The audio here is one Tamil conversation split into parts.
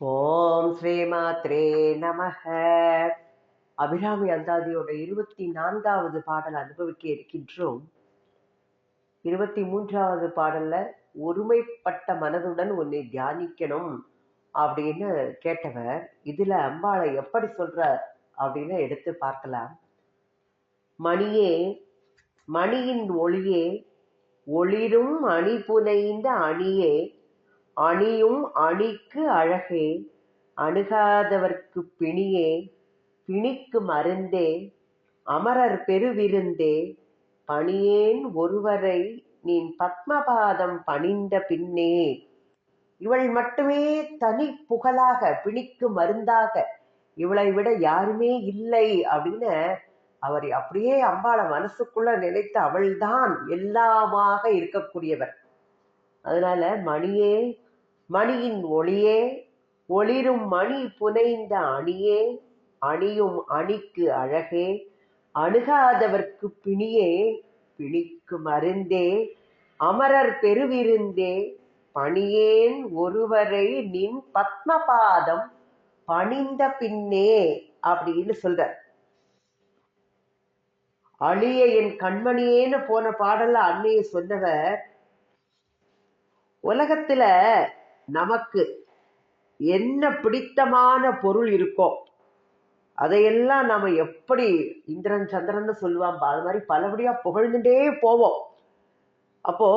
ஓம் ஸ்ரீமாத்ரே நமஹ. அபிராமி அந்தாதியோட 24வது பாடல் அனுபவிக்க இருக்கின்றோம். 23வது பாடல்ல ஒருமைப்பட்ட மனதுடன் உன்னை தியானிக்கணும் அப்படின்னு கேட்டவர் இதுல அம்பாளை எப்படி சொல்றார் அப்படின்னு எடுத்து பார்க்கலாம். மணியே, மணியின் ஒளியே, ஒளிரும் அணி புனைந்த அணியே, அணியும் அணிக்கு அழகே, அணுகாதவர்க்கு பிணியே, பிணிக்கு மருந்தே, அமரர் பெருவிருந்தே, பணியேன் ஒருவரை நீன் பத்மபாதம் பணிந்த பின்னே. இவள் மட்டுமே தனி புகழாக, பிணிக்கு மருந்தாக, இவளை விட யாருமே இல்லை அப்படின்னு அவர் அப்படியே அம்பாளை மனசுக்குள்ள நினைத்த அவள்தான் எல்லாமாக இருக்கக்கூடியவர். அதனால மணியே, மணியின் ஒளியே, ஒளிரும் மணி புனைந்த அணியே, அணியும் அணிக்கு அழகே, அணுகாதவர்க்கு பிணியே, பிணிக்கு மருந்தே, அமரர் பெருவிருந்தே, பணியேன் ஒருவரை நின் பத்மபாதம் பணிந்த பின்னே அப்படின்னு சொல்ற. அழிய என் கண்மணியேன்னு போன பாடல்ல அன்னையை சொன்னவர், உலகத்துல நமக்கு என்ன பிடித்தமான பொருள் இருக்கோ அதையெல்லாம் நாம எப்படி இந்திரன் சந்திரன் சொல்லுவான், அது மாதிரி பலபடியா புகழ்ந்துட்டே போவோம். அப்போ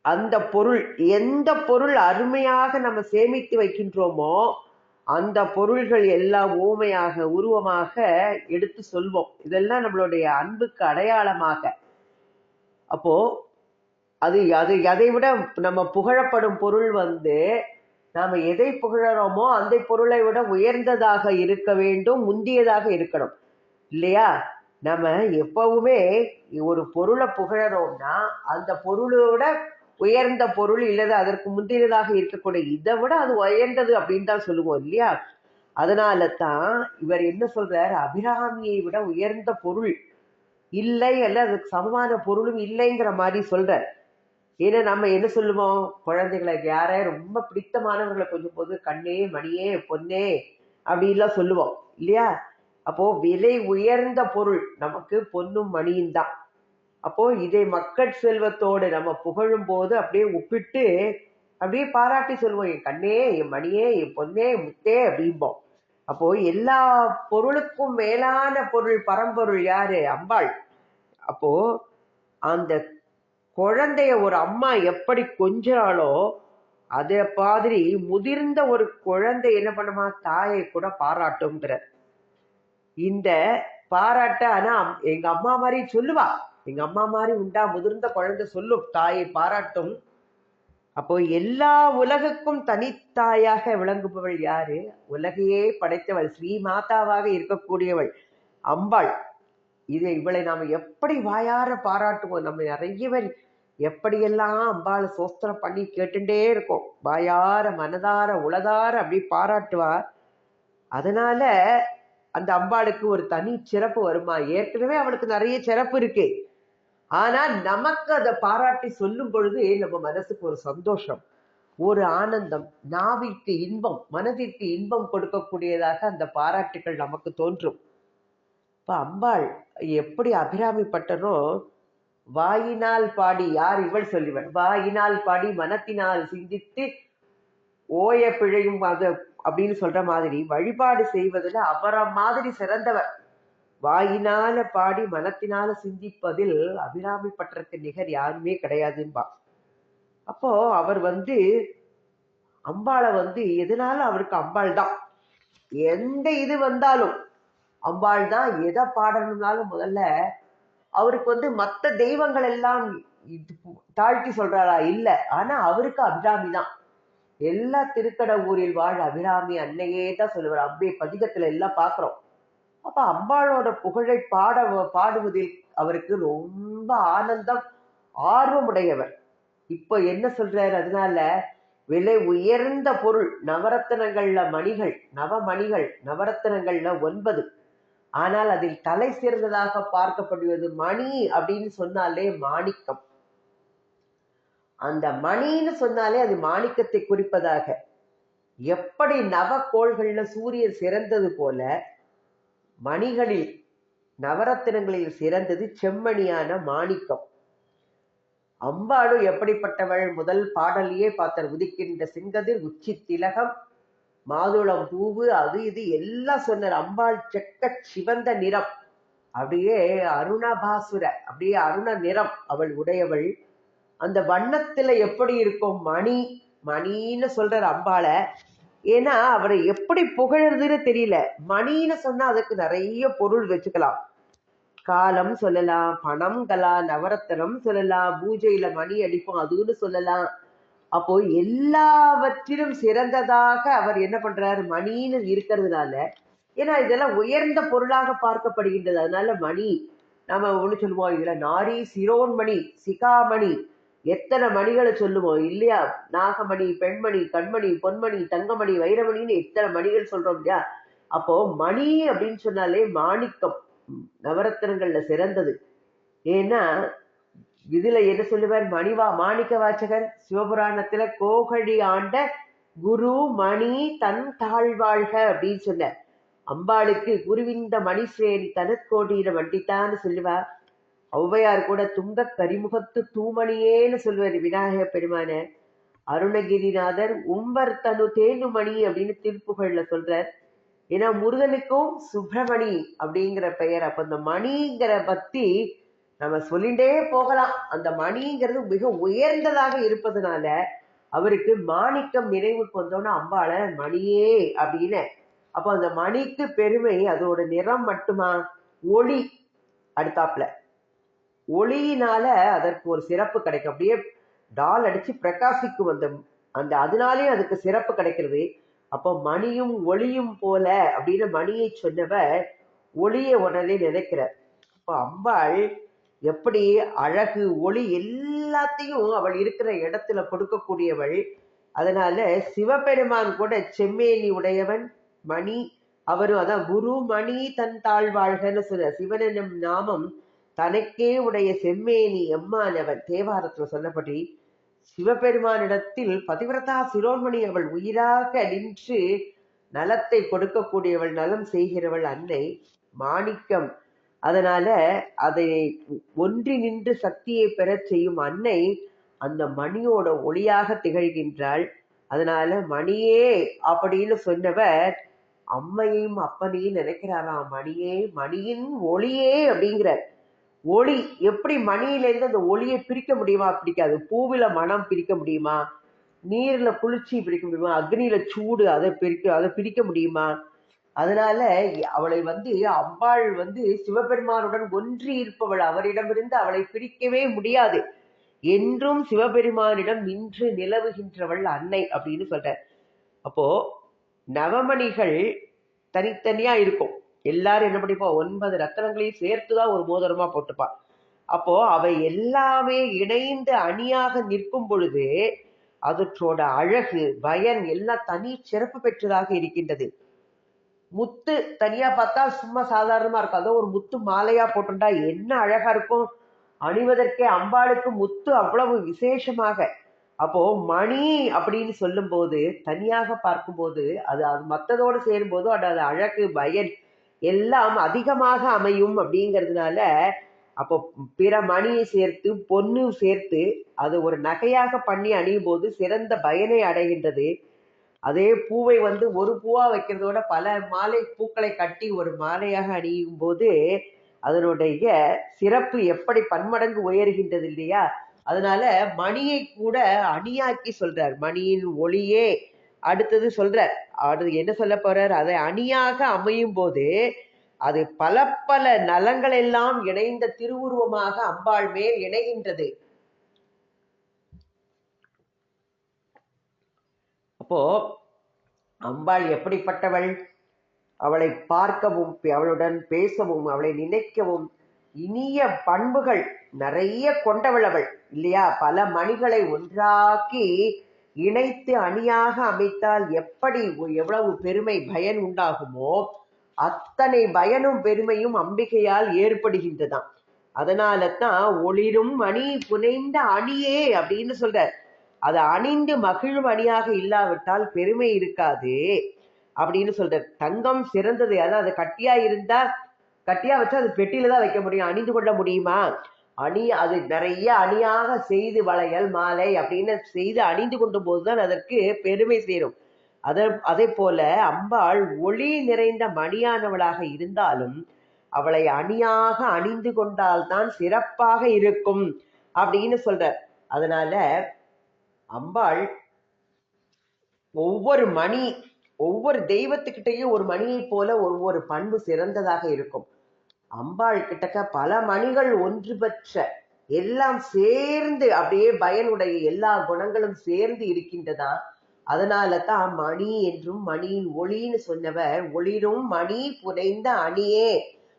அந்த பொருள், எந்த பொருள் அருமையாக நம்ம சேமித்து வைக்கின்றோமோ அந்த பொருள்கள் எல்லாம் ஊமையாக உருவமாக எடுத்து சொல்வோம். இதெல்லாம் நம்மளுடைய அன்புக்கு அடையாளமாக. அப்போ அது அது அதை விட நம்ம புகழப்படும் பொருள் நாம எதை புகழறோமோ அந்த பொருளை விட உயர்ந்ததாக இருக்க வேண்டும், முந்தியதாக இருக்கணும் இல்லையா? நம்ம எப்பவுமே ஒரு பொருளை புகழறோம்னா அந்த பொருளோட உயர்ந்த பொருள் இல்லது அதற்கு முந்தியதாக இருக்கக்கூடிய இதை விட அது உயர்ந்தது அப்படின்னு தான் சொல்லுவோம் இல்லையா? அதனால தான் இவர் என்ன சொல்றார், அபிராமியை விட உயர்ந்த பொருள் இல்லை அல்ல அதுக்கு சமமான பொருளும் இல்லைங்கிற மாதிரி சொல்றார். ஏன்னா நம்ம என்ன சொல்லுவோம், குழந்தைகளை யார ரொம்ப பிடித்தமானவர்களை கொஞ்சம் போது கண்ணே மணியே பொன்னே அப்படின்லாம் சொல்லுவோம் இல்லையா? அப்போ விலை உயர்ந்த பொருள் நமக்கு பொன்னும் மணியும் தான். அப்போ இதை மக்கள் செல்வத்தோடு நம்ம புகழும் போது அப்படியே ஒப்பிட்டு அப்படியே பாராட்டி சொல்லுவோம், என் கண்ணே, என் மணியே, என் பொன்னே, முத்தே அப்படிம்போம். அப்போ எல்லா பொருளுக்கும் மேலான பொருள் பரம்பொருள் யாரு? அம்பாள். அப்போ அந்த குழந்தைய ஒரு அம்மா எப்படி கொஞ்சாலோ அதே மாதிரி முதிர்ந்த ஒரு குழந்தை என்ன பண்ணுமா, தாயை கூட பாராட்டுங்கிற இந்த பாராட்ட. ஆனா எங்க அம்மா மாதிரி சொல்லுவா, எங்க அம்மா மாதிரி உண்டா முதிர்ந்த குழந்தை சொல்லும், தாயை பாராட்டும். அப்போ எல்லா உலகுக்கும் தனித்தாயாக விளங்குபவள் யாரு? உலகையே படைத்தவள், ஸ்ரீ மாதாவாக இருக்கக்கூடியவள் அம்பாள். இவளை நாம எப்படி வாயார பாராட்டுவோம். நம்ம நிறைய பேர் எப்படியெல்லாம் அம்பாளை சோஸ்திரம் பண்ணி கேட்டுட்டே இருக்கோம், வாயார மனதார உளதார அப்படி பாராட்டுவா. அதனால அந்த அம்பாளுக்கு ஒரு தனி சிறப்பு வருமா? ஏற்கனவே அவளுக்கு நிறைய சிறப்பு இருக்கு. ஆனா நமக்கு அதை பாராட்டி சொல்லும் பொழுது நம்ம மனசுக்கு ஒரு சந்தோஷம், ஒரு ஆனந்தம், நாவிற்கு இன்பம், மனதிற்கு இன்பம் கொடுக்கக்கூடியதாக அந்த பாராட்டுகள் நமக்கு தோன்றும். இப்ப அம்பாள் எப்படி அபிராமி பட்டனோ, வாயினால் பாடி, யார் இவள் சொல்லிவள், வாயினால் பாடி மனத்தினால் சிந்தித்து ஓய பிழையும் அது அப்படின்னு சொல்ற மாதிரி வழிபாடு செய்வதில் அவர மாதிரி சிறந்தவர். வாயினால பாடி மனத்தினால சிந்திப்பதில் அபிராமி பட்டருக்கு நிகர் யாருமே கிடையாதுன்பா. அப்போ அவர் அம்பாளை எதனால அவருக்கு அம்பாள் தான். எந்த இது வந்தாலும் அம்பாள் தான். எதை பாடணும்னாலும் முதல்ல அவருக்கு மற்ற தெய்வங்கள் எல்லாம் தாழ்த்தி சொல்றாரா? இல்ல. ஆனா அவருக்கு அபிராமி தான். எல்லா திருக்கட ஊரில் வாழ் அபிராமி அன்னையே தான் சொல்லுவார். அம்பே பதிகத்துல எல்லாம் பாக்குறோம். அப்ப அம்பாளோட புகழை பாடுவதில் அவருக்கு ரொம்ப ஆனந்தம், ஆர்வம் உடையவர். இப்ப என்ன சொல்றாரு, அதனால விலை உயர்ந்த பொருள் நவரத்தினங்கள்ல மணிகள், நவமணிகள் நவரத்தினங்கள்ல 9. ஆனால் அதில் தலை சிறந்ததாக பார்க்கப்படுவது மணி அப்படின்னு சொன்னாலே மாணிக்கம். அந்த மணின்னு சொன்னாலே அது மாணிக்கத்தை குறிப்பதாக. எப்படி நவக்கோள்கள்ல சூரியன் சிறந்தது போல மணிகளில் நவரத்தினங்களில் சிறந்தது செம்மணியான மாணிக்கம். அம்பாளும் எப்படிப்பட்டவள்? முதல் பாடலையே பார்த்தார். உதிக்கின்ற சிங்கதிர் உச்சி திலகம் மாதுளம் பூவு அது இது எல்லாம் சொன்னார். அம்பாள் செக்க சிவந்த நிறம், அப்படியே அருணபாசுர, அப்படியே அருண நிறம் அவள் உடையவள். அந்த வண்ணத்துல எப்படி இருக்கும்? மணி மணின்னு சொல்றார் அம்பாளை. ஏன்னா அவரை எப்படி புகழறதுன்னு தெரியல. மணின்னு சொன்னா அதுக்கு நிறைய பொருள் வச்சுக்கலாம். காலம் சொல்லலாம், பணம் கலா, நவரத்தனம் சொல்லலாம், பூஜையில மணி அடிப்போம் அதுன்னு சொல்லலாம். அப்போ எல்லாவற்றிலும் சிறந்ததாக அவர் என்ன பண்றாரு? மணின்னு இருக்கிறதுனால, ஏன்னா இதெல்லாம் உயர்ந்த பொருளாக பார்க்கப்படுகின்றது. அதனால மணி நம்ம ஒண்ணு சொல்லுவோம், இதுல நாரி சிரோன்மணி, சிகாமணி, எத்தனை மணிகளை சொல்லுவோம் இல்லையா? நாகமணி, பெண்மணி, கண்மணி, பொன்மணி, தங்கமணி, வைரமணின்னு எத்தனை மணிகள் சொல்றோம் இல்லையா? அப்போ மணி அப்படின்னு சொன்னாலே மாணிக்கம் நவரத்தினங்கள்ல சிறந்தது. ஏன்னா இதுல என்ன சொல்லுவார்? மணிவா மாணிக்க வாசகர் சிவபுராணத்துல கோகழி ஆண்ட குரு மணி தன் தாழ்வாழ்க அப்படின்னு சொன்ன அம்பாளுக்கு குருவிந்த மணிசேரி தனக்கோடியில வண்டித்தான்னு சொல்லுவா. ஔவையார் கூட துங்க கரிமுகத்து தூமணியேன்னு சொல்லுவார் விநாயக பெருமான. அருணகிரிநாதர் உம்பர் தனு தேனுமணி அப்படின்னு திருப்புகழ்ல சொல்றார். ஏன்னா முருகனுக்கும் சுப்பிரமணி அப்படிங்கிற பெயர். அப்ப அந்த மணிங்கிற பத்தி நம்ம சொல்லிண்டே போகலாம். அந்த மணிங்கிறது மிக உயர்ந்ததாக இருப்பதனால அவருக்கு மாணிக்கம் நினைவுக்கு வந்தோன்னா அம்பாள மணியே அப்படின்னு. அப்போ அந்த மணிக்கு பெருமை அதோட நிறம் மட்டுமா? ஒளி அடுத்தாப்புல ஒளியினால அதற்கு ஒரு சிறப்பு கிடைக்கும். அப்படியே டால் அடிச்சு பிரகாசிக்கும் அந்த அதனாலே அதுக்கு சிறப்பு கிடைக்கிறது. அப்போ மணியும் ஒளியும் போல அப்படின்னு மணியை சொன்னவ ஒளியை உடனே நினைக்கிறார். அப்போ அம்பாள் எப்படி அழகு ஒளி எல்லாத்தையும் அவள் இருக்கிற இடத்துல கொடுக்கக்கூடியவள். அதனால சிவபெருமான் கூட செம்மேனி உடையவன் மணி. அவரும் அதான் குரு மணி தன் தாழ்வாழ்கன்னு சொல்ற. சிவனும் நாமம் தனக்கே உடைய செம்மேனி எம்மானவன் தேவாரத்துல சொன்னபடி சிவபெருமானிடத்தில் பதிவிரதா சிரோன்மணி அவள் உயிராக நின்று நலத்தை கொடுக்கக்கூடியவள், நலம் செய்கிறவள் அன்னை மாணிக்கம். அதனால அதை ஒன்றி நின்று சக்தியை பெற செய்யும் அன்னை அந்த மணியோட ஒளியாக திகழ்கின்றாள். அதனால மணியே அப்படின்னு சொன்னவர் அம்மையும் அப்பனையும் நினைக்கிறாராம். மணியே மணியின் ஒளியே அப்படிங்கிறார். ஒளி எப்படி மணியிலேருந்து அந்த ஒளியை பிரிக்க முடியுமா? பிடிக்காது. பூவில மனம் பிரிக்க முடியுமா? நீர்ல குளிர்ச்சி பிரிக்க முடியுமா? அக்னியில சூடு அதை பிரிக்க முடியுமா? அதனால அவளை அம்பாள் சிவபெருமானுடன் ஒன்றி இருப்பவள். அவரிடமிருந்து அவளை பிரிக்கவே முடியாது. என்றும் சிவபெருமானிடம் நின்று நிலவுகின்றவள் அன்னை அப்படின்னு சொல்ற. அப்போ நவமணிகள் தனித்தனியா இருக்கும். எல்லாரும் என்ன பண்ணிப்போம்? 9 ரத்தனங்களையும் சேர்த்துதான் ஒரு மோதிரமா போட்டுப்பான். அப்போ அவை எல்லாமே இணைந்து அணியாக நிற்கும் பொழுது அதற்றோட அழகு பயன் எல்லாம் தனி சிறப்பு பெற்றதாக இருக்கின்றது. முத்து தனியா பார்த்தா சும்மா சாதாரணமா இருக்கும். அதோ ஒரு முத்து மாலையா போட்டுட்டா என்ன அழகா இருக்கும். அணிவதற்கே அம்பாளுக்கு முத்து அவ்வளவு விசேஷமாக. அப்போ மணி அப்படின்னு சொல்லும் போது தனியாக பார்க்கும்போது அது மற்றதோடு சேரும் போது அது அழகு பயன் எல்லாம் அதிகமாக அமையும் அப்படிங்கிறதுனால அப்போ பிற மணியை சேர்த்து பொண்ணு சேர்த்து அது ஒரு நகையாக பண்ணி அணியும் போது சிறந்த பயனை அடைகின்றது. அதே பூவை ஒரு பூவா வைக்கிறதோட பல மாலை பூக்களை கட்டி ஒரு மாலையாக அணியும் போது அதனுடைய சிறப்பு எப்படி பன்மடங்கு உயர்கின்றது இல்லையா? அதனால மணியை கூட அணியாக்கி சொல்றார். மணியின் ஒளியே அடுத்தது சொல்றார். அது என்ன சொல்ல போறார்? அதை அணியாக அமையும் போது அது பல பல நலங்கள் எல்லாம் இணைந்த திருவுருவமாக அம்பாள் மேல் இணைகின்றது. அப்போ அம்பாள் எப்படிப்பட்டவள்? அவளை பார்க்கவும் அவளுடன் பேசவும் அவளை நினைக்கவும் இனிய பண்புகள் நிறைய கொண்டவள் அவள் இல்லையா? பல மணிகளை ஒன்றாக்கி இணைத்து அணியாக அமைத்தால் எப்படி எவ்வளவு பெருமை பயன் உண்டாகுமோ அத்தனை பயனும் பெருமையும் அம்பிகையால் ஏற்படுகின்றதாம். அதனால தான் ஒளிரும் மணி புனைந்த அணியே அப்படின்னு சொல்ற. அதை அணிந்து மகிழும் அணியாக இல்லாவிட்டால் பெருமை இருக்காது அப்படின்னு சொல்ற. தங்கம் சிறந்தது, அதாவது அது கட்டியா இருந்தா, கட்டியா வச்சா அது பெட்டியில தான் வைக்க முடியும், அணிந்து கொள்ள முடியுமா? அணி அது நிறைய அணியாக செய்து வளையல் மாலை அப்படின்னு செய்து அணிந்து கொண்டும் போதுதான் அதற்கு பெருமை சேரும். அதே போல அம்பாள் ஒளி நிறைந்த மணியானவளாக இருந்தாலும் அவளை அணியாக அணிந்து கொண்டால்தான் சிறப்பாக இருக்கும் அப்படின்னு சொல்ற. அதனால அம்பாள் ஒவ்வொரு தெய்வத்துக்கிட்டையும் ஒரு மணியை போல ஒவ்வொரு பண்பு சிறந்ததாக இருக்கும். அம்பாள் கிட்டக்க பல மணிகள் ஒன்று பெற்ற எல்லாம் சேர்ந்து அப்படியே பயனுடைய எல்லா குணங்களும் சேர்ந்து இருக்கின்றதா. அதனால தான் மணி என்றும் மணியின் ஒளின்னு சொன்னவர் ஒளிரும் மணி புனைந்த அணியே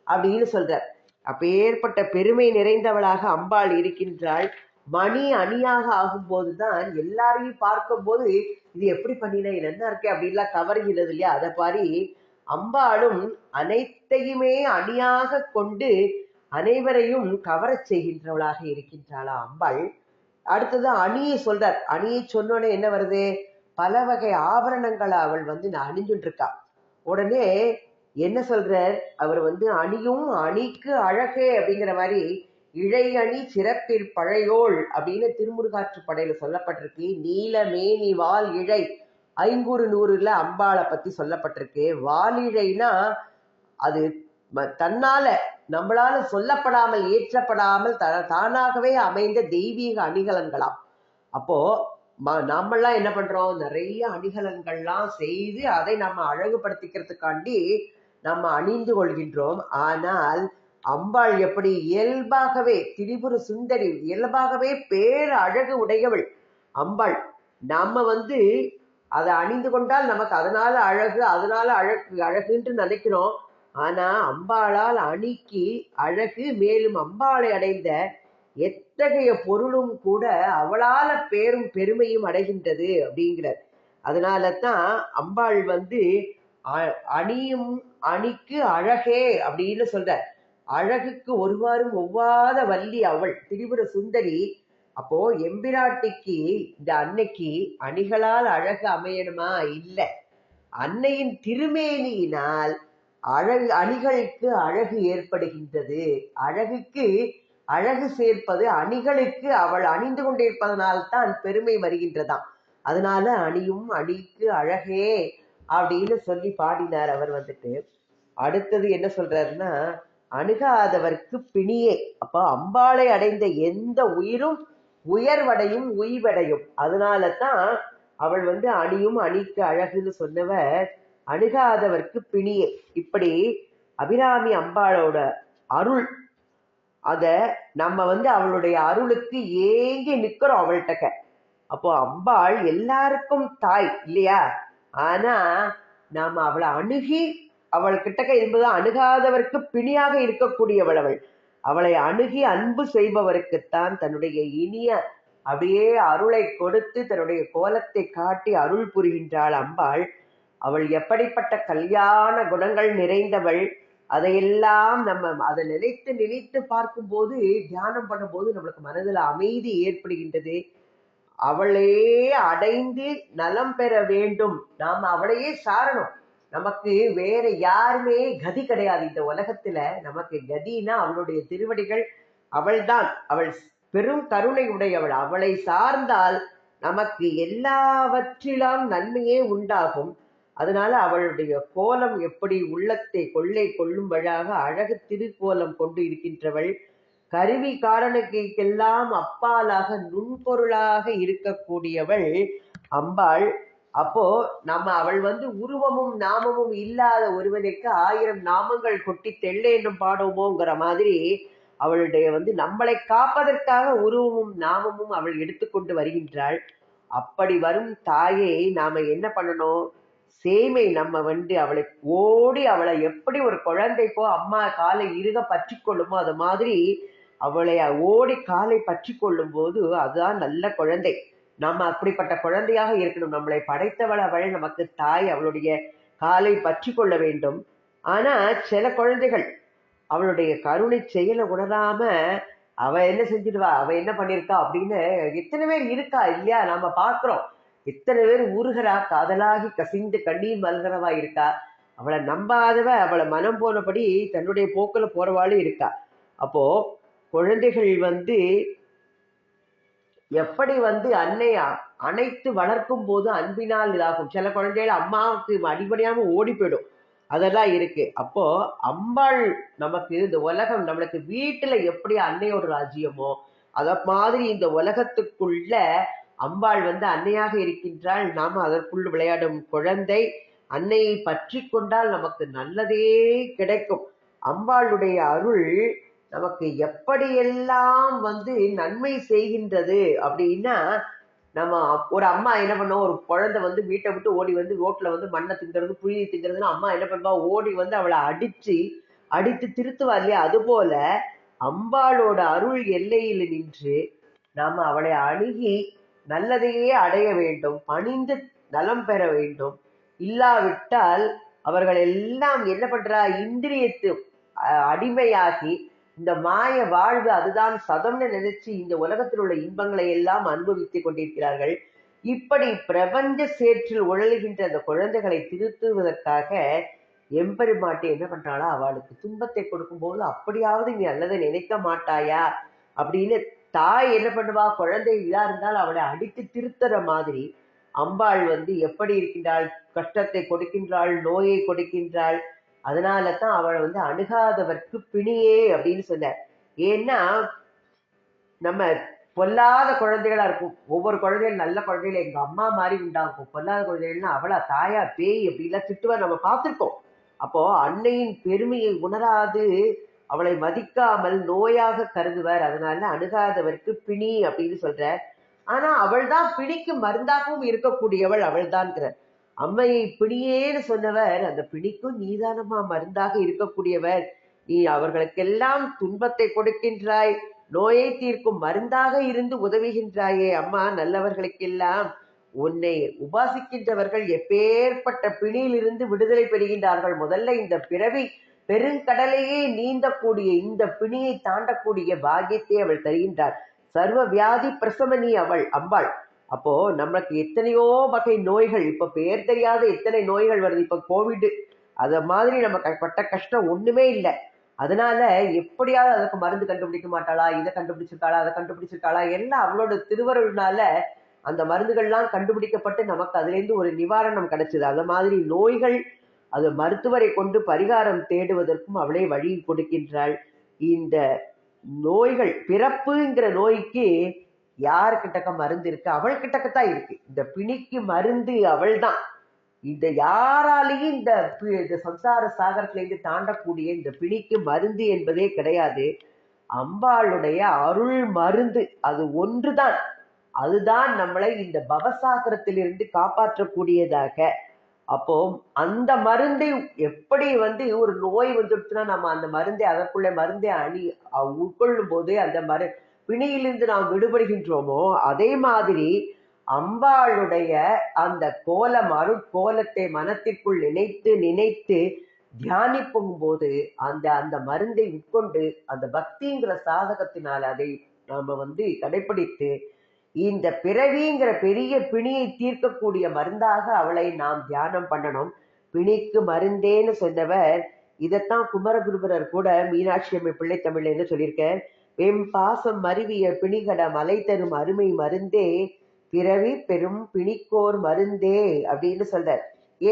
அப்படின்னு சொல்றார். அப்பேற்பட்ட பெருமை நிறைந்தவளாக அம்பாள் இருக்கின்றாள். மணி அணியாக ஆகும் போதுதான் எல்லாரையும் பார்க்கும் போது இது எப்படி பண்ணின என்ன இருக்கே அப்படின்லாம் கவர்கிறது இல்லையா? அதை பாரி அம்பாளும் அனைத்தையுமே அணியாக கொண்டு அனைவரையும் கவரச் செய்கின்றவளாக இருக்கின்றாளா அம்பாள். அடுத்தது அணியை சொல்றார். அணியை சொன்னோடனே என்ன வருது? பல வகை ஆபரணங்களை அவள் அணிஞ்சுட்டு இருக்கா. உடனே என்ன சொல்றார் அவர்? அணியும் அணிக்கு அழகே அப்படிங்கிற மாதிரி இழை அணி சிறப்பிற் பழையோள் அப்படின்னு திருமுருகாற்று படையில சொல்லப்பட்டிருக்கு. நீல மேனி வால் இழை 500 அம்பாளை பத்தி சொல்லப்பட்டிருக்கு. வாலிழைனா அது தன்னால நம்மளால சொல்லப்படாமல் ஏற்றப்படாமல் தானாகவே அமைந்த தெய்வீக அணிகலன்களாம். அப்போ நாமெல்லாம் என்ன பண்றோம்? நிறைய அணிகலன்கள்லாம் செய்து அதை நம்ம அழகுபடுத்திக்கிறதுக்காண்டி நம்ம அணிந்து கொள்கின்றோம். ஆனால் அம்பாள் எப்படி இயல்பாகவே திரிபுர சுந்தரி, இயல்பாகவே பேர் அழகு உடையவள் அம்பாள். நாம அதை அணிந்து கொண்டால் நமக்கு அதனால அழகுன்னு நினைக்கிறோம். ஆனா அம்பாளால் அணிக்கு அழகு, மேலும் அம்பாளை அடைந்த எத்தகைய பொருளும் கூட அவளால பேரும் பெருமையும் அடைகின்றது அப்படிங்கிறார். அதனால தான் அம்பாள் அணியும் அணிக்கு அழகே அப்படின்னு சொல்ற. அழகுக்கு ஒருவாரும் ஒவ்வாத வள்ளி அவள் திரிபுர சுந்தரி. அப்போ எம்பிராட்டிக்கு இந்த அன்னைக்கு அணிகளால் அழகு அமையணுமா? இல்லை, அன்னையின் திருமேனியினால் அணிகளுக்கு அழகு ஏற்படுகின்றது. அழகுக்கு அழகு சேர்ப்பது அணிகளுக்கு அவள் அணிந்து கொண்டிருப்பதனால்தான் பெருமை வருகின்றதாம். அதனால அணியும் அணிக்கு அழகே அப்படின்னு சொல்லி பாடினார் அவர். அடுத்தது என்ன சொல்றாருன்னா, அணுகாதவர்க்கு பிணியே. அப்போ அம்பாளை அடைந்த எந்த உயிரும் உயர்வடையும் உய்வடையும். அதனால தான் அவள் அணியும் அணிக்கு அழகுன்னு சொன்னவர் அணுகாதவர்க்கு பிணியே. இப்படி அபிராமி அம்பாளோட அருள், அத நம்ம அவளுடைய அருளுக்கு ஏங்கி நிக்கிறோம் அவள்கிட்ட. அப்போ அம்பாள் எல்லாருக்கும் தாய் இல்லையா? ஆனா நாம அவளை அணுகி அவள் கிட்டக்க என்பது அணுகாதவர்க்கு பிணியாக இருக்கக்கூடியவள் அவள். அவளை அணுகி அன்பு செய்பவருக்குத்தான் தன்னுடைய இனிய அப்படியே அருளை கொடுத்து தன்னுடைய கோலத்தை காட்டி அருள் புரிகின்றாள் அம்பாள். அவள் எப்படிப்பட்ட கல்யாண குணங்கள் நிறைந்தவள். அதையெல்லாம் நம்ம அதை நினைத்து பார்க்கும்போது, தியானம் பண்ணும்போது நம்மளுக்கு மனதில் அமைதி ஏற்படுகின்றது. அவளே அடைந்து நலம் பெற வேண்டும். நாம் அவளையே சாரணும். நமக்கு வேற யாருமே கதி கிடையாது இந்த உலகத்துல. நமக்கு கதினா அவளுடைய திருவடிகள். அவள்தான், அவள் பெரும் கருணை உடையவள். அவளை சார்ந்தால் நமக்கு எல்லாவற்றிலும் நன்மையே உண்டாகும். அதனால அவளுடைய கோலம் எப்படி உள்ளத்தை கொள்ளை கொள்ளும்படியாக அழகு திருக்கோலம் கொண்டு இருக்கின்றவள். கருவி காரணங்களுக்கெல்லாம் அப்பாலாக நுண்பொருளாக இருக்கக்கூடியவள் அம்பாள். அப்போ நம்ம அவள் உருவமும் நாமமும் இல்லாத ஒருவனுக்கு 1000 நாமங்கள் கொட்டி தெள்ளேண்டும் பாடுவோங்கிற மாதிரி அவளுடைய நம்மளை காப்பதற்காக உருவமும் நாமமும் அவள் எடுத்துக்கொண்டு வருகின்றாள். அப்படி வரும் தாயை நாம என்ன பண்ணணும்? சேமை நம்ம அவளை ஓடி, அவளை எப்படி ஒரு குழந்தை போ அம்மா காலை இறுக பற்றி கொள்ளுமோ அது மாதிரி அவளை ஓடி காலை பற்றி கொள்ளும் போது அதுதான் நல்ல குழந்தை. நம்ம அப்படிப்பட்ட குழந்தையாக இருக்கணும். நம்மளை படைத்தவள் அவள், நமக்கு தாய். அவளுடைய காலை பற்றி கொள்ள வேண்டும். ஆனா சில குழந்தைகள் அவளுடைய கருணை செயலை உணராம அவ என்ன செஞ்சிடுவா, அவ என்ன பண்ணிருக்கா அப்படின்னு எத்தனை பேர் இருக்கா இல்லையா, நாம பாக்குறோம். எத்தனை பேர் உருகிறா, காதலாகி கசிந்து கண்ணீர் மல்கிறவா இருக்கா. அவளை நம்பாதவ அவளை மனம் போனபடி தன்னுடைய போக்குல போறவாளும் இருக்கா. அப்போ குழந்தைகள் எப்படி அன்னையா அனைத்து வளர்க்கும் போது அன்பினால் இதாகும். சில குழந்தைகள் அம்மாவுக்கு அடிபடியாம ஓடி போயிடும், அதெல்லாம் இருக்கு. அப்போ அம்பாள் நமக்கு இந்த உலகம், நம்மளுக்கு வீட்டுல எப்படி அன்னையோட ராஜ்யமோ அத மாதிரி இந்த உலகத்துக்குள்ள அம்பாள் அன்னையாக இருக்கின்றாள். நாம அதற்குள் விளையாடும் குழந்தை. அன்னையை பற்றி கொண்டால் நமக்கு நல்லதே கிடைக்கும். அம்பாளுடைய அருள் நமக்கு எப்படியெல்லாம் நன்மை செய்கின்றது அப்படின்னா, நம்ம ஒரு அம்மா என்ன பண்ணோம், ஒரு குழந்தை வீட்டை விட்டு ஓடி ரோட்ல மண்ணை திங்கிறது புழுதி திங்கிறதுன்னு அம்மா என்ன பண்ணுவா, ஓடி அவளை அடித்து திருத்துவா இல்லையா. அது போல அம்பாளோட அருள் எல்லையில் நின்று நாம அவளை அணுகி நல்லதையே அடைய வேண்டும், பணிந்து நலம் பெற வேண்டும். இல்லாவிட்டால் அவர்கள் எல்லாம் என்ன பண்றா, இந்திரியத்து அடிமையாகி இந்த மாய வாழ்வு அதுதான் சதம்னு நினைச்சு இந்த உலகத்தில் உள்ள இன்பங்களை எல்லாம் அனுபவித்துக் கொண்டிருக்கிறார்கள். இப்படி பிரபஞ்ச சேற்றில் உழலுகின்ற அந்த குழந்தைகளை திருத்துவதற்காக எம்பெருமாட்டி என்ன பண்றாளா, அவளுக்கு துன்பத்தை கொடுக்கும் போது அப்படியாவது நீ நல்லதை நினைக்க மாட்டாயா அப்படின்னு தாய் என்ன பண்ணுவா, குழந்தை இதா இருந்தால் அவளை அடித்து திருத்துற மாதிரி அம்பாள் எப்படி இருக்கின்றாள், கஷ்டத்தை கொடுக்கின்றாள், நோயை கொடுக்கின்றாள். அதனாலதான் அவளை அணுகாதவர்க்கு பிணியே அப்படின்னு சொன்னார். ஏன்னா நம்ம பொல்லாத குழந்தைகளா இருக்கும். ஒவ்வொரு குழந்தைகள் நல்ல குழந்தைகள் எங்க அம்மா மாதிரி உண்டாகும், பொல்லாத குழந்தைகள்னா அவளா தாயா பேய் அப்படிலாம் திட்டுவா, நம்ம பார்த்திருக்கோம். அப்போ அன்னையின் பெருமையை உணராது அவளை மதிக்காமல் நோயாக கருதுவர். அதனால அணுகாதவர்க்கு பிணி அப்படின்னு சொல்ற. ஆனா அவள் தான் பிணிக்கு மருந்தாகவும் இருக்கக்கூடியவள், அவள் தான்ங்கிற. அம்மையை பிணியேன்னு சொன்னவர், அந்த பிணிக்கும் நீதானமா மருந்தாக இருக்கக்கூடியவர். நீ அவர்களுக்கெல்லாம் துன்பத்தை கொடுக்கின்றாய், நோயை தீர்க்கும் மருந்தாக இருந்து உதவுகின்றாயே அம்மா. நல்லவர்களுக்கெல்லாம் உன்னை உபாசிக்கின்றவர்கள் எப்பேற்பட்ட பிணியிலிருந்து விடுதலை பெறுகின்றார்கள். முதல்ல இந்த பிறவி பெருங்கடலையே நீந்தக்கூடிய இந்த பிணியை தாண்டக்கூடிய பாக்கியத்தை அவள் தருகின்றாள். சர்வ வியாதி பிரசமனி அவள் அம்பாள். அப்போ நமக்கு எத்தனையோ வகை நோய்கள், இப்ப பேர் தெரியாத எத்தனை நோய்கள் வருது. இப்ப கோவிட், அத மாதிரி நமக்கு பட்ட கஷ்டம் ஒண்ணுமே இல்லை. அதனால எப்படியாவது அதுக்கு மருந்து கண்டுபிடிக்க மாட்டாளா, இதை கண்டுபிடிச்சிருக்காளா, அதை கண்டுபிடிச்சிருக்காளா, எல்லாம் அவளோட திருவருள்னால அந்த மருந்துகள்லாம் கண்டுபிடிக்கப்பட்டு நமக்கு அதுல இருந்து ஒரு நிவாரணம் கிடைச்சது. அது மாதிரி நோய்கள் அது மருத்துவரை கொண்டு பரிகாரம் தேடுவதற்கும் அவளே வழி கொடுக்கின்றாள். இந்த நோய்கள், பிறப்புங்கிற நோய்க்கு யாருக்கிட்டக்க மருந்து இருக்கு, அவள் கிட்டக்கத்தான் இருக்கு. இந்த பிணிக்கு மருந்து அவள் தான். இந்த யாராலையும் இந்த சம்சார சாகரத்துல இருந்து தாண்டக்கூடிய இந்த பிணிக்கு மருந்து என்பதே கிடையாது. அம்பாளுடைய அருள் மருந்து அது ஒன்றுதான். அதுதான் நம்மளை இந்த பவசாகரத்திலிருந்து காப்பாற்றக்கூடியதாக. அப்போ அந்த மருந்தை எப்படி ஒரு நோய் வந்துடுச்சுன்னா நம்ம அந்த மருந்தை அதற்குள்ள மருந்தை உட்கொள்ளும் போது அந்த பிணியிலிருந்து நாம் விடுபடுகின்றோமோ, அதே மாதிரி அம்பாளுடைய அந்த கோலம், அருட்கோலத்தை மனத்திற்குள் நினைத்து நினைத்து தியானிப்பும் போது அந்த மருந்தை உட்கொண்டு அந்த பக்திங்கிற சாதகத்தினால் அதை நாம கடைபிடித்து இந்த பிறவிங்கிற பெரிய பிணியை தீர்க்கக்கூடிய மருந்தாக அவளை நாம் தியானம் பண்ணணும். பிணிக்கு மருந்தேன்னு சொன்னவர் இதைத்தான் குமரகுருபரர் கூட மீனாட்சி அம்மை பிள்ளை தமிழ்ல சொல்லியிருக்க. வெம்பாசம் மருவிய பிணிகட மலை தரும் அருமை மருந்தே, பிறவி பெரும் பிணிக்கோர் மருந்தே அப்படின்னு சொல்ற.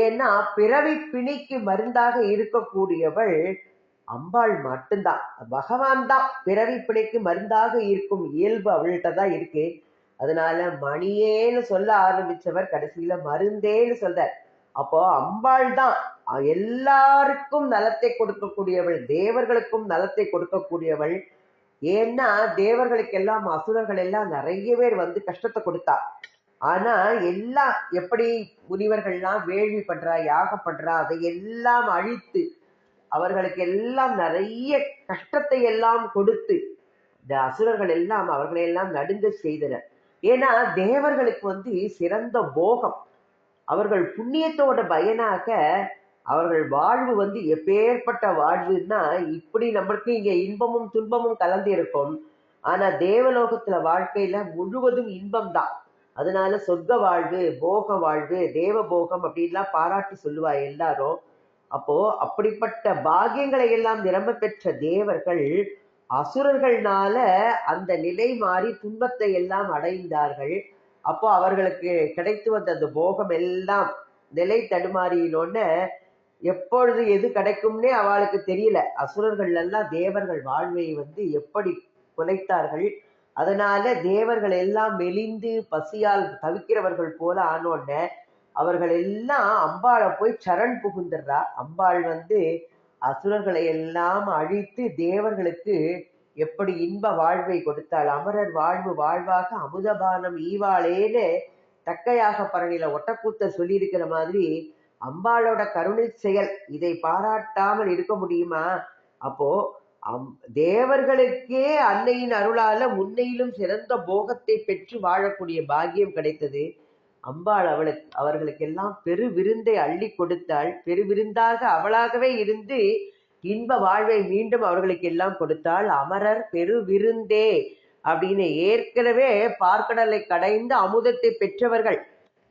ஏன்னா பிறவி பிணிக்கு மருந்தாக இருக்கக்கூடியவள் அம்பாள் மட்டும்தான், பகவான் தான் பிறவி பிணிக்கு மருந்தாக இருக்கும் இயல்பு அவள்கிட்ட தான் இருக்கு. அதனால மணியேன்னு சொல்ல ஆரம்பிச்சவர் கடைசியில மருந்தேன்னு சொல்றார். அப்போ அம்பாள் தான் எல்லாருக்கும் நலத்தை கொடுக்கக்கூடியவள், தேவர்களுக்கும் நலத்தை கொடுக்கக்கூடியவள். ஏன்னா தேவர்களுக்கெல்லாம் அசுரர்கள் எல்லாம் நிறைய பேர் கஷ்டத்தை கொடுத்தா. ஆனா எல்லாம் எப்படி முனிவர்கள்லாம் வேள்வி பண்றா, யாகம் பண்றா, அதை எல்லாம் அழித்து அவர்களுக்கு எல்லாம் நிறைய கஷ்டத்தை எல்லாம் கொடுத்து இந்த அசுரர்கள் எல்லாம் அவர்களை எல்லாம் நடுங்க செய்தனர். ஏன்னா தேவர்களுக்கு சிறந்த போகம், அவர்கள் புண்ணியத்தோட பயனாக அவர்கள் வாழ்வு எப்பேற்பட்ட வாழ்வுன்னா, இப்படி நம்மளுக்கு இங்க இன்பமும் துன்பமும் கலந்து இருக்கும். ஆனா தேவலோகத்துல வாழ்க்கையில முழுவதும் இன்பம் தான். அதனால சொர்க்க வாழ்வு, போக வாழ்வு, தேவ போகம் அப்படின்லாம் பாராட்டி சொல்லுவா எல்லாரும். அப்போ அப்படிப்பட்ட பாக்கியங்களை எல்லாம் நிரம்ப பெற்ற தேவர்கள் அசுரர்கள்னால அந்த நிலை மாறி துன்பத்தை எல்லாம் அடைந்தார்கள். அப்போ அவர்களுக்கு கிடைத்து வந்த அந்த போகம் எல்லாம் நிலை தடுமாறினோன்னு எப்பொழுது எது கிடைக்கும்னே அவளுக்கு தெரியல. அசுரர்கள் எல்லாம் தேவர்கள் வாழ்வை எப்படி குலைத்தார்கள். அதனால தேவர்கள் எல்லாம் மெலிந்து பசியால் தவிக்கிறவர்கள் போல ஆனோன்ன அவர்கள் எல்லாம் அம்பாளை போய் சரண் புகுந்துடுறா. அம்பாள் அசுரர்களை எல்லாம் அழித்து தேவர்களுக்கு எப்படி இன்ப வாழ்வை கொடுத்தாள். அமரர் வாழ்வு வாழ்வாக அமுதபானம் ஈவாளேன்னு தக்கையாக பரணில ஒட்டக்கூத்த சொல்லி இருக்கிற மாதிரி அம்பாளோட கருணை செயல். இதை பாராட்டாமல் இருக்க முடியுமா? அப்போ தேவர்களுக்கே அன்னையின் அருளால முன்னையிலும் சிறந்த போகத்தை பெற்று வாழக்கூடிய பாக்கியம் கிடைத்தது. அம்பாள் அவர்களுக்கெல்லாம் பெரு விருந்தை அள்ளி கொடுத்தாள். பெரு விருந்தாக அவளாகவே இருந்து இன்ப வாழ்வை மீண்டும் அவர்களுக்கு எல்லாம் கொடுத்தாள். அமரர் பெரு விருந்தே அப்படின்னு ஏற்கனவே பார்க்கடலை கடைந்து அமுதத்தை பெற்றவர்கள்.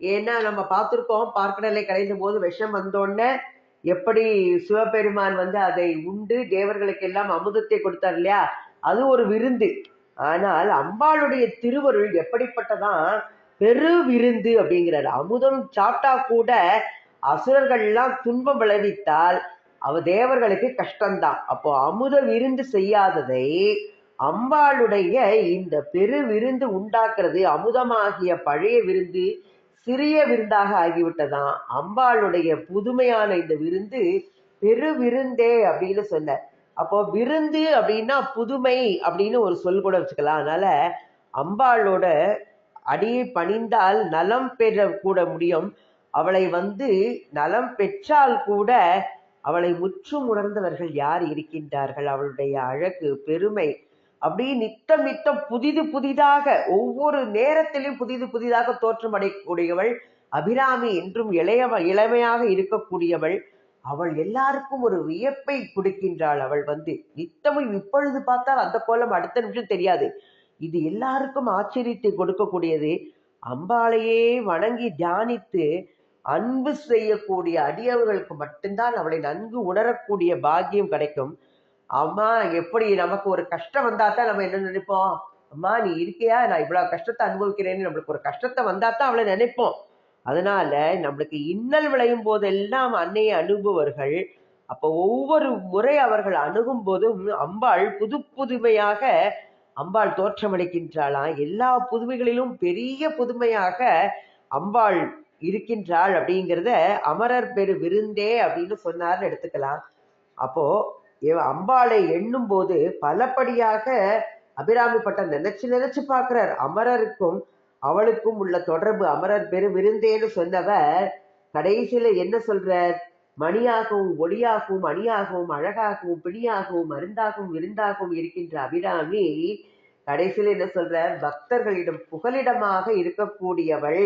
ஏன்னா நம்ம பார்த்துருக்கோம், பார்க்கடலை கடைந்த போது விஷம் வந்தோடனே எப்படி சிவபெருமான் அதை உண்டு தேவர்களுக்கு எல்லாம் அமுதத்தை கொடுத்தார் இல்லையா, அது ஒரு விருந்து. ஆனால் அம்பாளுடைய திருவருள் எப்படிப்பட்டதான் பெரு விருந்து அப்படிங்கிறார். அமுதம் சாப்பிட்டா கூட அசுரர்கள் எல்லாம் துன்பம் விளைவித்தால் தேவர்களுக்கு கஷ்டம்தான். அப்போ அமுத விருந்து செய்யாததை அம்பாளுடைய இந்த பெரு விருந்து உண்டாக்குறது. அமுதமாகிய பழைய விருந்து சிறிய விருந்தாக ஆகிவிட்டதான். அம்பாளுடைய புதுமையான இந்த விருந்து பெரு விருந்தே அப்படின்னு சொன்ன. அப்போ விருந்து அப்படின்னா புதுமை அப்படின்னு ஒரு சொல் கூட வச்சுக்கலாம். அதனால அம்பாளோட அடியை பணிந்தால் நலம் பெற கூட முடியும். அவளை நலம் பெற்றால் கூட அவளை முற்றும் உணர்ந்தவர்கள் யார் இருக்கின்றார்கள்? அவளுடைய அழகு பெருமை அப்படி நித்தம் நித்தம் புதிது புதிதாக ஒவ்வொரு நேரத்திலும் புதிது புதிதாக தோற்றமடையக்கூடியவள் அபிராமி. என்றும் இளமையாக இருக்கக்கூடியவள். அவள் எல்லாருக்கும் ஒரு வியப்பை கொடுக்கின்றாள். அவள் நித்தமும் இப்பொழுது பார்த்தால் அந்த கோலம் அடுத்த நிமிஷம் தெரியாது. இது எல்லாருக்கும் ஆச்சரியத்தை கொடுக்கக்கூடியது. அம்பாளையே வணங்கி தியானித்து அன்பு செய்யக்கூடிய அடியவர்களுக்கு மட்டும்தான் அவளை நன்கு உணரக்கூடிய பாக்கியம் கிடைக்கும். அம்மா எப்படி நமக்கு ஒரு கஷ்டம் வந்தாதான் நம்ம என்ன நினைப்போம்? அம்மா நீ இருக்கியா, நான் இவ்வளவு கஷ்டத்தை அனுபவிக்கிறேன்னு நம்மளுக்கு ஒரு கஷ்டத்தை வந்தாதான் அவளை நினைப்போம். அதனால நம்மளுக்கு இன்னல் விளையும் போதெல்லாம் அன்னையை அணுகுவர்கள். அப்போ ஒவ்வொரு முறை அவர்கள் அணுகும் போதும் அம்பாள் புது புதுமையாக அம்பாள் தோற்றமளிக்கின்றாளாம். எல்லா புதுமைகளிலும் பெரிய புதுமையாக அம்பாள் இருக்கின்றாள் அப்படிங்கிறத அமரர் பெரு விருந்தே அப்படின்னு சொன்னார்னு எடுத்துக்கலாம். அப்போ அம்பாளை எண்ணும் போது பலப்படியாக அபிராமி பட்டம் நினைச்சு பார்க்கிறார். அமரருக்கும் அவளுக்கும் உள்ள தொடர்பு அமரர் பெரு விருந்தேன்னு சொன்னவர் கடைசியில என்ன சொல்றார்? மணியாகவும் ஒளியாகவும் அணியாகவும் அழகாகவும் பிணியாகவும் மருந்தாகவும் விருந்தாகவும் இருக்கின்ற அபிராமி கடைசியில என்ன சொல்றார்? பக்தர்களிடம் புகலிடமாக இருக்கக்கூடியவள்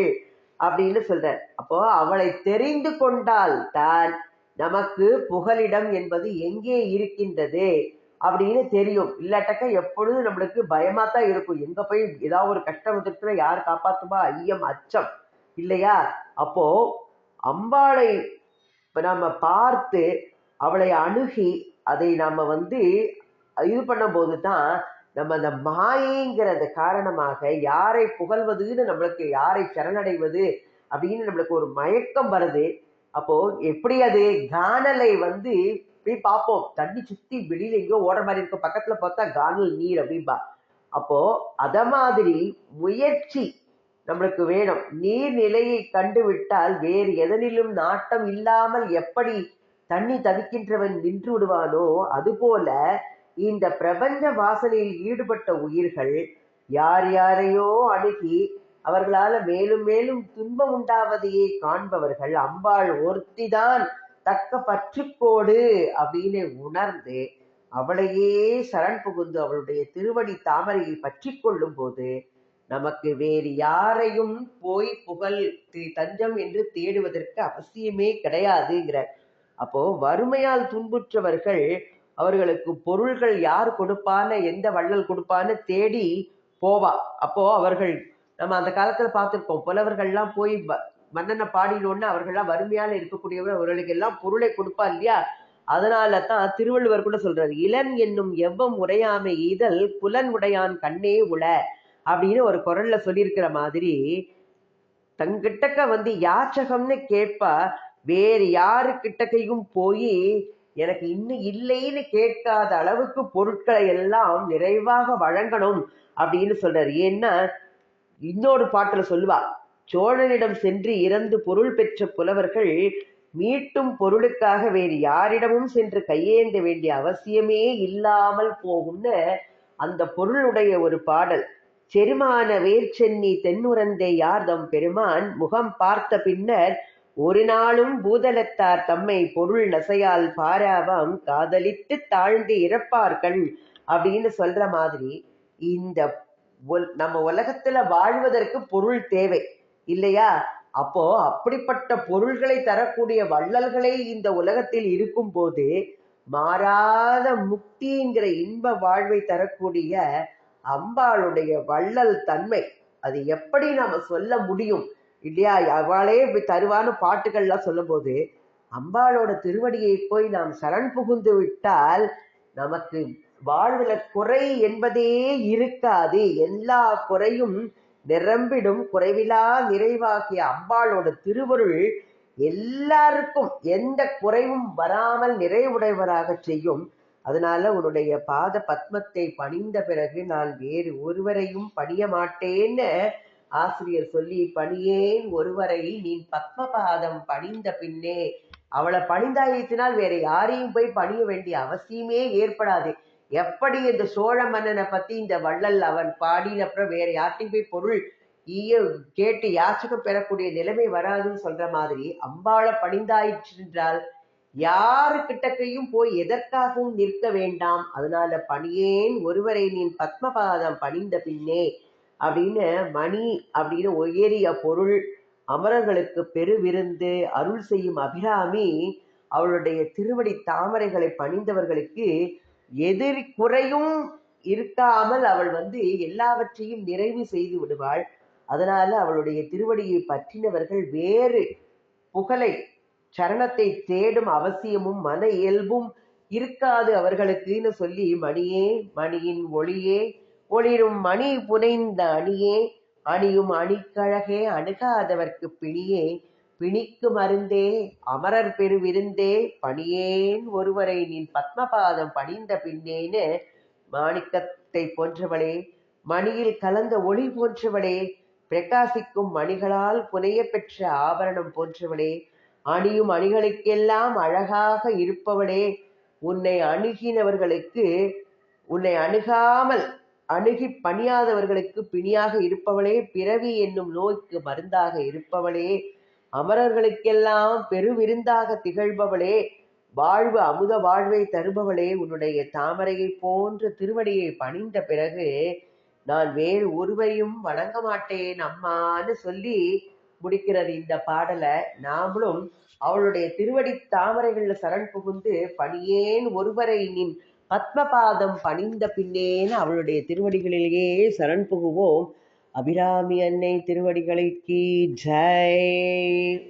அப்படின்னு சொல்றார். அப்போ அவளை தெரிந்து கொண்டால் தான் நமக்கு புகலிடம் என்பது எங்கே இருக்கின்றது அப்படின்னு தெரியும். இல்லாட்டக்க எப்பொழுதும் நம்மளுக்கு பயமா தான் இருக்கும். எங்க போய் ஏதாவது ஒரு கஷ்டம் வந்துருச்சுன்னா யார் காப்பாத்துமா ஐயம் அச்சம் இல்லையா? அப்போ அம்பாளை நம்ம பார்த்து அவளை அணுகி அதை நம்ம இது பண்ணும் போதுதான் நம்ம அந்த மாயைங்கிற அந்த காரணமாக யாரை புகழ்வதுன்னு நம்மளுக்கு யாரை சரணடைவது அப்படின்னு நம்மளுக்கு ஒரு மயக்கம் வருது. அப்போ எப்படி அது கானலை போய் பார்ப்போம், தண்ணி சுத்தி வெளியில எங்கேயோ ஓடுற மாதிரி இருக்கும், பக்கத்துல பார்த்தா கானல் நீர் அப்படின்பா. அப்போ அத மாதிரி முயற்சி நம்மளுக்கு வேணும். நீர்நிலையை கண்டு விட்டால் வேறு எதனிலும் நாட்டம் இல்லாமல் எப்படி தண்ணி தவிக்கின்றவன் நின்று விடுவானோ அதுபோல இந்த பிரபஞ்ச வாசனையில் ஈடுபட்ட உயிர்கள் யார் யாரையோ அணுகி அவர்களால மேலும் மேலும் துன்பம் உண்டாவதையே காண்பவர்கள் அம்பாள் ஒருத்திதான் தக்க பற்றுக்கோடு அப்படின்னு உணர்ந்து அவளையே சரண் புகுந்து அவளுடைய திருவடி தாமரையை பற்றி கொள்ளும் போது நமக்கு வேறு யாரையும் போய் புகழ் தஞ்சம் என்று தேடுவதற்கு அவசியமே கிடையாதுங்கிறார். அப்போ வறுமையால் துன்புற்றவர்கள் அவர்களுக்கு பொருள்கள் யார் கொடுப்பான்னு, எந்த வள்ளல் கொடுப்பான்னு தேடி போவா. அப்போ அவர்கள், நம்ம அந்த காலத்துல பார்த்திருக்கோம், புலவர்கள்லாம் போய் மன்னனை பாடினோன்னு அவர்கள்லாம் வறுமையால இருக்கக்கூடியவர், அவர்களுக்கு எல்லாம் பொருளை கொடுப்பா இல்லையா. அதனால தான் திருவள்ளுவர் கூட சொல்றாரு, இளன் என்னும் எவ்வம் உரையாமை ஈதல் புலன் உடையான் கண்ணே உள அப்படின்னு ஒரு குரல்ல சொல்லியிருக்கிற மாதிரி, தங்கிட்டக்க வந்து யாச்சகம்னு கேட்பா, வேறு யாரு கிட்டக்கையும் போய் எனக்கு இன்னும் இல்லைன்னு கேட்காத அளவுக்கு பொருட்களை எல்லாம் நிறைவாக வழங்கணும் அப்படின்னு சொல்றாரு. ஏன்னா இன்னொரு பாட்டுல சொல்லுவா, சோழனிடம் சென்று இறந்து பொருள் பெற்ற புலவர்கள் மீட்டும் பொருளுக்காக வேறு யாரிடமும் சென்று கையேந்த வேண்டிய அவசியமே இல்லாமல் போகும்னு அந்த பொருளுடைய ஒரு பாடல். செருமான வேர்ச்சென்னி தென்னுரந்தை யார்தம் பெருமான் முகம் பார்த்த பின்னர் ஒரு நாளும் பூதலத்தார் தம்மை பொருள் நசையால் பாராவாம் காதலித்து தாழ்ந்து இறப்பார்கள் அப்படின்னு சொல்ற மாதிரி, இந்த நம்ம உலகத்துல வாழ்வதற்கு பொருள் தேவை இல்லையா. அப்போ அப்படிப்பட்ட பொருள்களை தரக்கூடிய வள்ளல்களே இந்த உலகத்தில் இருக்கும் போது மாறாத முக்திங்கிற இன்ப வாழ்வை தரக்கூடிய அம்பாளுடைய வள்ளல் தன்மை அது எப்படி நாம சொல்ல முடியும் இல்லையா. அவளே தருவான பாட்டுகள்லாம் சொல்லும் போது அம்பாளோட திருவடியை போய் நாம் சரண் புகுந்து விட்டால் நமக்கு வாழ்வுல குறை என்பதே இருக்காது. எல்லா குறையும் நிரம்பிடும். குறைவிலா நிறைவாகிய அம்பாளோட திருவருள் எல்லாருக்கும் எந்த குறைவும் வராமல் நிறைவுடையவராக செய்யும். அதனால உன்னுடைய பாத பத்மத்தை பணிந்த பிறகு நான் வேறு ஒருவரையும் பணிய மாட்டேன்னு ஆசிரியர் சொல்லி, பணியேன் ஒருவரை நீ பத்ம பாதம் பணிந்த பின்னே, அவளை பணிந்தாயினால் வேற யாரையும் போய் பணிய வேண்டிய அவசியமே ஏற்படாது. எப்படி இந்த சோழ மன்னனை பத்தி இந்த வள்ளல் அவன் பாடின அப்புறம் வேற யார்ட்டையும் போய் பொருள் கேட்டு யாச்சகம் பெறக்கூடிய நிலைமை வராதுன்னு சொல்ற மாதிரி, அம்பாளை பணிந்தாயிற்று என்றால் யாரு கிட்டக்கையும் போய் எதற்காகவும் நிற்க வேண்டாம். அதனால பணியேன் ஒருவரை நீ பத்மபாதம் பணிந்த பின்னே அப்படின்னு, மணி அப்படின்னு உயரிய பொருள், அமரர்களுக்கு பெருவிருந்து அருள் செய்யும் அபிராமி அவளுடைய திருவடி தாமரைகளை பணிந்தவர்களுக்கு எதிர் குறையும் இருக்காமல் அவள் வந்து எல்லாவற்றையும் நிறைவு செய்து விடுவாள். அதனால அவளுடைய திருவடியை பற்றினவர்கள் வேறு புகழை சரணத்தை தேடும் அவசியமும் மன இயல்பும் இருக்காது அவர்களுக்குன்னு சொல்லி, மணியே மணியின் ஒளியே ஒளிரும் மணி புனைந்த அணியே அணியும் அணிக்கழகே அணுகாதவர்க்கு பிணியே பிணிக்கு மருந்தே அமரர் பெருவிருந்தே பணியேன் ஒருவரை நீ பத்மபாதம் பணிந்த பின்னேன்னு, மாணிக்கத்தை போன்றவளே, மணியில் கலந்த ஒளி போன்றவளே, பிரகாசிக்கும் மணிகளால் புனைய பெற்ற ஆபரணம் போன்றவளே, அணியும் அணிகளுக்கெல்லாம் அழகாக இருப்பவளே, உன்னை அணுகினவர்களுக்கு, உன்னை அணுகாமல் அணுகி பணியாதவர்களுக்கு பிணியாக இருப்பவளே, பிறவி என்னும் நோய்க்கு மருந்தாக இருப்பவளே, அமரர்களுக்கெல்லாம் பெருவிருந்தாக திகழ்பவளே, வாழ்வு அமுத வாழ்வை தருபவளே, உன்னுடைய தாமரையை போன்ற திருவடியை பணிந்த பிறகு நான் வேறு ஒருவரையும் வணங்க மாட்டேன் அம்மான்னு சொல்லி முடிக்கிறது இந்த பாடலை. நாமளும் அவளுடைய திருவடி தாமரைகள்ல சரண் புகுந்து பணியேன் ஒருவரை நின் பத்மபாதம் பணிந்த பின்னேன்னு அவளுடைய திருவடிகளிலேயே சரண் புகுவோம். அபிராமி அன்னை திருவடிகளுக்கு ஜெய்.